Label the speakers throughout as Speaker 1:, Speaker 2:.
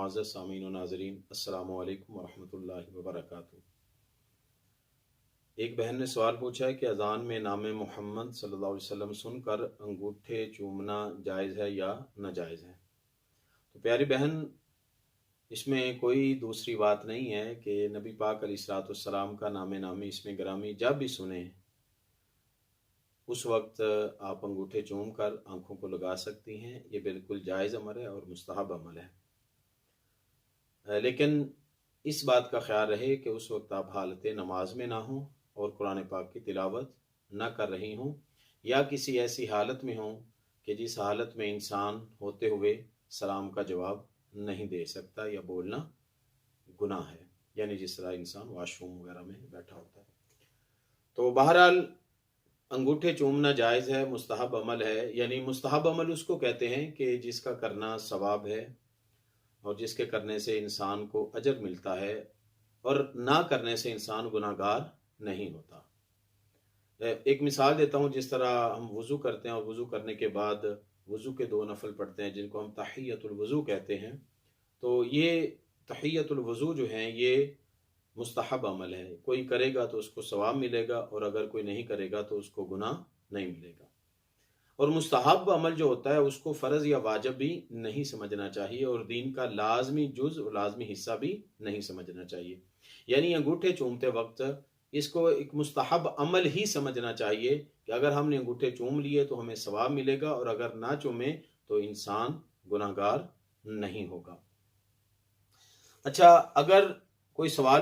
Speaker 1: معزز سامعین و ناظرین، السلام علیکم ورحمۃ اللہ وبرکاتہ۔ ایک بہن نے سوال پوچھا ہے کہ اذان میں نام محمد صلی اللہ علیہ وسلم سن کر انگوٹھے چومنا جائز ہے یا ناجائز ہے؟ تو پیاری بہن، اس میں کوئی دوسری بات نہیں ہے کہ نبی پاک علیہ الصلوۃ والسلام کا نام نامی اس میں گرامی جب بھی سنیں اس وقت آپ انگوٹھے چوم کر آنکھوں کو لگا سکتی ہیں۔ یہ بالکل جائز عمل ہے اور مستحب عمل ہے، لیکن اس بات کا خیال رہے کہ اس وقت آپ حالت نماز میں نہ ہوں اور قرآن پاک کی تلاوت نہ کر رہی ہوں، یا کسی ایسی حالت میں ہوں کہ جس حالت میں انسان ہوتے ہوئے سلام کا جواب نہیں دے سکتا یا بولنا گناہ ہے، یعنی جس طرح انسان واش روم وغیرہ میں بیٹھا ہوتا ہے۔ تو بہرحال انگوٹھے چومنا جائز ہے، مستحب عمل ہے۔ یعنی مستحب عمل اس کو کہتے ہیں کہ جس کا کرنا ثواب ہے اور جس کے کرنے سے انسان کو اجر ملتا ہے، اور نہ کرنے سے انسان گناہ گار نہیں ہوتا۔ ایک مثال دیتا ہوں، جس طرح ہم وضو کرتے ہیں اور وضو کرنے کے بعد وضو کے 2 نفل پڑھتے ہیں جن کو ہم تحیۃ الوضو کہتے ہیں، تو یہ تحیۃ الوضو جو ہیں یہ مستحب عمل ہے۔ کوئی کرے گا تو اس کو ثواب ملے گا، اور اگر کوئی نہیں کرے گا تو اس کو گناہ نہیں ملے گا۔ اور مستحب عمل جو ہوتا ہے اس کو فرض یا واجب بھی نہیں سمجھنا چاہیے، اور دین کا لازمی جز اور لازمی حصہ بھی نہیں سمجھنا چاہیے۔ یعنی انگوٹھے چومتے وقت اس کو ایک مستحب عمل ہی سمجھنا چاہیے کہ اگر ہم نے انگوٹھے چوم لیے تو ہمیں ثواب ملے گا، اور اگر نہ چومیں تو انسان گناہ گار نہیں ہوگا۔ اچھا، اگر کوئی سوال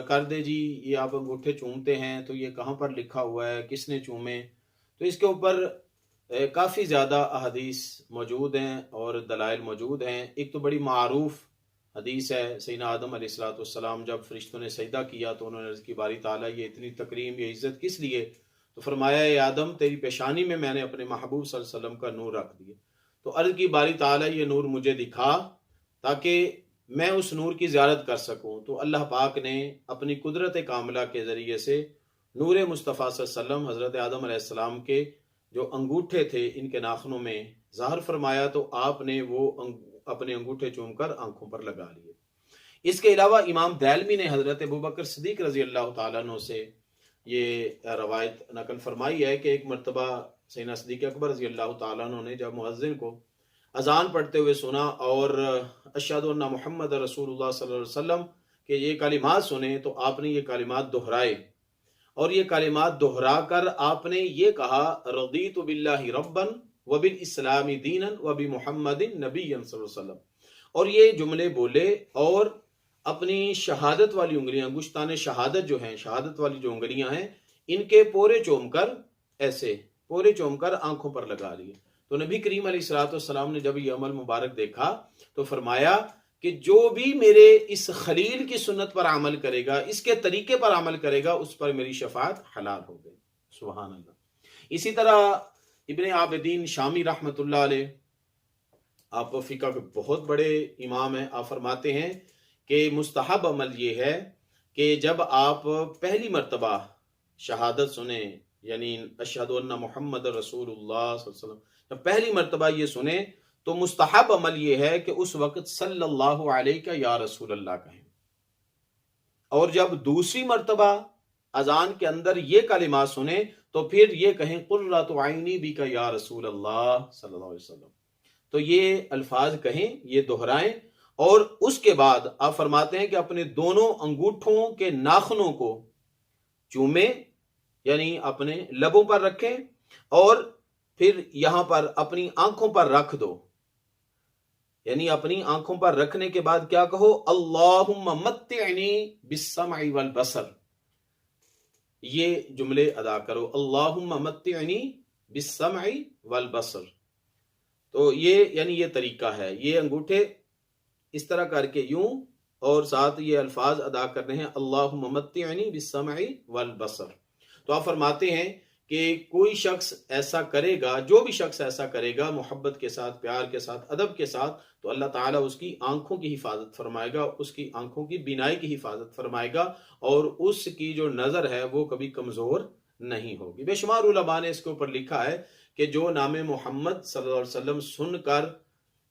Speaker 1: کر دے جی یہ آپ انگوٹھے چومتے ہیں تو یہ کہاں پر لکھا ہوا ہے، کس نے چومے، تو اس کے اوپر کافی زیادہ احادیث موجود ہیں اور دلائل موجود ہیں۔ ایک تو بڑی معروف حدیث ہے، سیدنا آدم علیہ الصلوۃ والسلام جب فرشتوں نے سجدہ کیا تو انہوں نے عرض کی باری تعالیٰ یہ اتنی تکریم، یہ عزت کس لیے؟ تو فرمایا اے آدم تیری پیشانی میں نے اپنے محبوب صلی اللہ علیہ وسلم کا نور رکھ دیا۔ تو عرض کی باری تعالیٰ یہ نور مجھے دکھا تاکہ میں اس نور کی زیارت کر سکوں۔ تو اللہ پاک نے اپنی قدرت کاملہ کے ذریعے سے نور مصطفیٰ صلی اللہ علیہ وسلم حضرت آدم علیہ السلام کے جو انگوٹھے تھے ان کے ناخنوں میں ظاہر فرمایا، تو آپ نے وہ اپنے انگوٹھے چوم کر آنکھوں پر لگا لیے۔ اس کے علاوہ امام دہلوی نے حضرت ابوبکر صدیق رضی اللہ تعالیٰ عنہ سے یہ روایت نقل فرمائی ہے کہ ایک مرتبہ سیدنا صدیق اکبر رضی اللہ تعالیٰ عنہ نے جب مؤذن کو اذان پڑھتے ہوئے سنا اور اشہد ان محمد رسول اللہ صلی اللہ علیہ وسلم کہ یہ کلمات سنے، تو آپ نے یہ کلمات دہرائے، اور یہ کلمات دہرا کر آپ نے یہ کہا رضیت باللہ ربا وبالاسلام دینا وبمحمد نبی صلی اللہ علیہ وسلم، اور یہ جملے بولے اور اپنی شہادت والی انگلیاں، انگشتان شہادت جو ہیں، شہادت والی جو انگلیاں ہیں، ان کے پورے چوم کر ایسے پورے چوم کر آنکھوں پر لگا لیے۔ تو نبی کریم علیہ الصلوۃ والسلام نے جب یہ عمل مبارک دیکھا تو فرمایا کہ جو بھی میرے اس خلیل کی سنت پر عمل کرے گا، اس کے طریقے پر عمل کرے گا، اس پر میری شفاعت حلال ہو گئی۔ سبحان اللہ۔ اسی طرح ابن عابدین شامی رحمۃ اللہ علیہ، آپ فقہ کے بہت بڑے امام ہیں، آپ فرماتے ہیں کہ مستحب عمل یہ ہے کہ جب آپ پہلی مرتبہ شہادت سنیں، یعنی اشہد ان محمد رسول اللہ صلی اللہ علیہ وسلم، جب پہلی مرتبہ یہ سنیں تو مستحب عمل یہ ہے کہ اس وقت صلی اللہ علیہ یا رسول اللہ کہیں، اور جب دوسری مرتبہ اذان کے اندر یہ کلمات سنیں تو پھر یہ کہیں قرۃ عینی بک یا رسول اللہ صلی اللہ علیہ وسلم۔ تو یہ الفاظ کہیں، یہ دہرائیں، اور اس کے بعد آپ فرماتے ہیں کہ اپنے دونوں انگوٹھوں کے ناخنوں کو چومیں، یعنی اپنے لبوں پر رکھیں، اور پھر یہاں پر اپنی آنکھوں پر رکھ دو، یعنی اپنی آنکھوں پر رکھنے کے بعد کیا کہو؟ اللہم متعنی بالسمع والبصر، یہ جملے ادا کرو، اللہم متعنی بالسمع والبصر۔ تو یہ یعنی یہ طریقہ ہے، یہ انگوٹھے اس طرح کر کے یوں، اور ساتھ یہ الفاظ ادا کرنے ہیں اللہم متعنی بالسمع والبصر۔ تو آپ فرماتے ہیں کہ کوئی شخص ایسا کرے گا، جو بھی شخص ایسا کرے گا محبت کے ساتھ، پیار کے ساتھ، ادب کے ساتھ، تو اللہ تعالیٰ اس کی آنکھوں کی حفاظت فرمائے گا، اس کی آنکھوں کی بینائی کی حفاظت فرمائے گا، اور اس کی جو نظر ہے وہ کبھی کمزور نہیں ہوگی۔ بے شمار علماء نے اس کے اوپر لکھا ہے کہ جو نام محمد صلی اللہ علیہ وسلم سن کر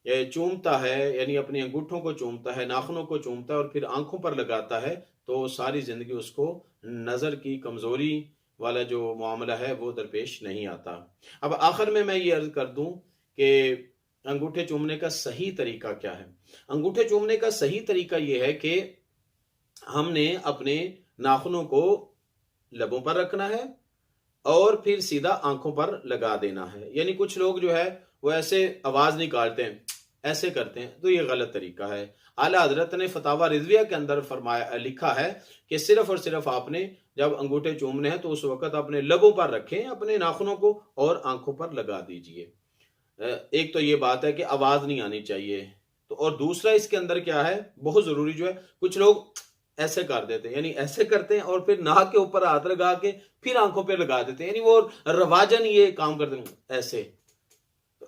Speaker 1: چومتا ہے، یعنی اپنے انگوٹھوں کو چومتا ہے، ناخنوں کو چومتا ہے اور پھر آنکھوں پر لگاتا ہے، تو ساری زندگی اس کو نظر کی کمزوری والا جو معاملہ ہے وہ درپیش نہیں آتا۔ اب آخر میں یہ عرض کر دوں کہ انگوٹھے چومنے کا صحیح طریقہ کیا ہے۔ انگوٹھے چومنے کا صحیح طریقہ یہ ہے کہ ہم نے اپنے ناخنوں کو لبوں پر رکھنا ہے اور پھر سیدھا آنکھوں پر لگا دینا ہے۔ یعنی کچھ لوگ جو ہے وہ ایسے آواز نکالتے ہیں، ایسے کرتے ہیں، تو یہ غلط طریقہ ہے۔ اعلیٰ حضرت نے فتاوی رضویہ کے اندر لکھا ہے کہ صرف اور صرف آپ نے جب انگوٹھے چومنے ہیں تو اس وقت اپنے لبوں پر رکھیں اپنے ناخنوں کو اور آنکھوں پر لگا دیجئے۔ ایک تو یہ بات ہے کہ آواز نہیں آنی چاہیے، تو اور دوسرا اس کے اندر کیا ہے، بہت ضروری جو ہے، کچھ لوگ ایسے کر دیتے ہیں، یعنی ایسے کرتے ہیں اور پھر ناک کے اوپر ہاتھ لگا کے پھر آنکھوں پہ لگا دیتے ہیں، یعنی وہ رواجن یہ کام کرتے ہیں ایسے۔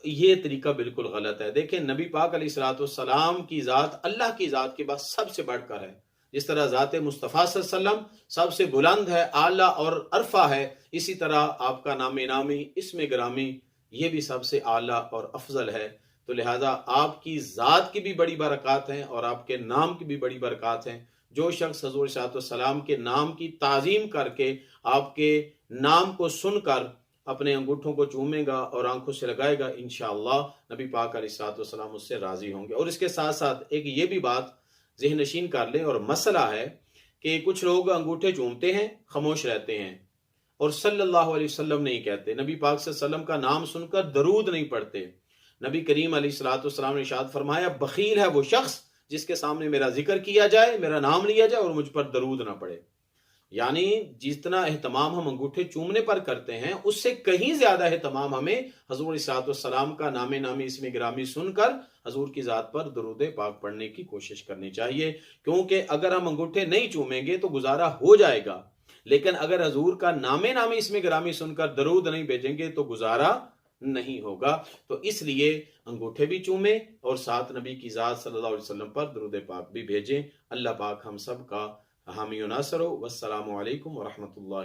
Speaker 1: یہ طریقہ بالکل غلط ہے۔ دیکھیں نبی پاک علیہ الصلوۃ والسلام کی ذات اللہ کی ذات کے بعد سب سے بڑھ کر ہے۔ جس طرح ذات مصطفیٰ صلی اللہ علیہ وسلم سب سے بلند ہے، اعلیٰ اور عرفہ ہے، اسی طرح آپ کا نام نامی، اسم گرامی، یہ بھی سب سے اعلیٰ اور افضل ہے۔ تو لہٰذا آپ کی ذات کی بھی بڑی برکات ہیں اور آپ کے نام کی بھی بڑی برکات ہیں۔ جو شخص حضور صلی اللہ علیہ وسلم کے نام کی تعظیم کر کے آپ کے نام کو سن کر اپنے انگوٹھوں کو چومے گا اور آنکھوں سے لگائے گا، انشاءاللہ نبی پاک علیہ الصلوۃ والسلام اس سے راضی ہوں گے۔ اور اس کے ساتھ ساتھ ایک یہ بھی بات ذہن نشین کر لیں، اور مسئلہ ہے کہ کچھ لوگ انگوٹھے چومتے ہیں، خاموش رہتے ہیں اور صلی اللہ علیہ وسلم نہیں کہتے، نبی پاک صلی اللہ علیہ وسلم کا نام سن کر درود نہیں پڑھتے۔ نبی کریم علیہ الصلوۃ والسلام نے ارشاد فرمایا، بخیل ہے وہ شخص جس کے سامنے میرا ذکر کیا جائے، میرا نام لیا جائے اور مجھ پر درود نہ پڑے۔ یعنی جتنا اہتمام ہم انگوٹھے چومنے پر کرتے ہیں، اس سے کہیں زیادہ اہتمام ہمیں حضور علیہ الصلوۃ والسلام کا نام نامی اسم گرامی سن کر حضور کی ذات پر درود پاک پڑھنے کی کوشش کرنی چاہیے، کیونکہ اگر ہم انگوٹھے نہیں چومیں گے تو گزارا ہو جائے گا، لیکن اگر حضور کا نام نامی اسم گرامی سن کر درود نہیں بھیجیں گے تو گزارا نہیں ہوگا۔ تو اس لیے انگوٹھے بھی چومیں اور ساتھ نبی کی ذات صلی اللہ علیہ وسلم پر درود پاک بھی بھیجیں۔ اللہ پاک ہم سب کا حامی و ناصر ہو۔ والسلام علیکم ورحمۃ اللہ۔